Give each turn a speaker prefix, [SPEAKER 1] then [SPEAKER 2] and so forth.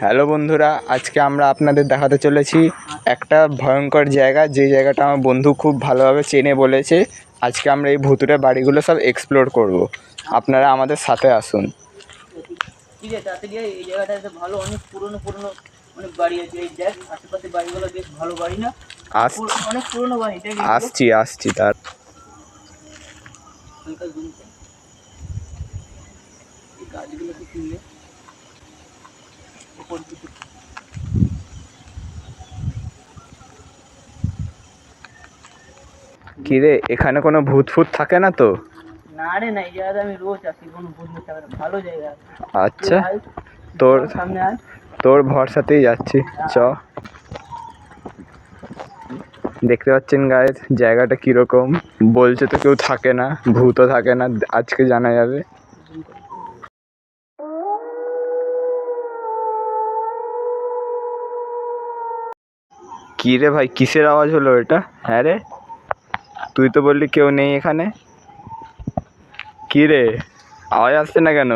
[SPEAKER 1] Hello বন্ধুরা, আজকে আমরা আপনাদের দেখাতে চলেছি একটা ভয়ঙ্কর জায়গা, যে জায়গাটা আমার বন্ধু খুব ভালোভাবে চেনে বলেছে। আজকে আমরা এই ভুতুড়ে বাড়িগুলো সব এক্সপ্লোর করব। আপনারা আমাদের সাথে আসুন।
[SPEAKER 2] ঠিক আছে, তাড়াতাড়ি এই জায়গাটাতে ভালো অনেক পুরনো অনেক বাড়ি আছে। এই দেখ আশেপাশে বাড়িগুলো বেশ ভালো বাড়ি না, অনেক পুরনো বাড়ি।
[SPEAKER 1] আসছি তার
[SPEAKER 2] হালকা জুম কর, এই গাছগুলোকে কিনলে ওপর দিকে।
[SPEAKER 1] কিরে, এখানে কোনো ভূত ফুত থাকে না তো?
[SPEAKER 2] না রে না, এই জায়গাতে আমি রোজ আসি, কোনো ভূত থাকে না, ভালো জায়গা।
[SPEAKER 1] আচ্ছা,
[SPEAKER 2] তোর সামনে আয়,
[SPEAKER 1] তোর ভরসাতেই যাচ্ছি। চ। দেখতে পাচ্ছেন গাইস, জায়গাটা কিরকম। বলছে তো কেউ থাকে না, ভূতও থাকে না, আজকে জানা যাবে। কি রে ভাই, কিসের আওয়াজ হলো এটা? হ্যাঁ রে, তুই তো বললি কেউ নেই এখানে। কি রে, আওয়াজ আসছে না কেন?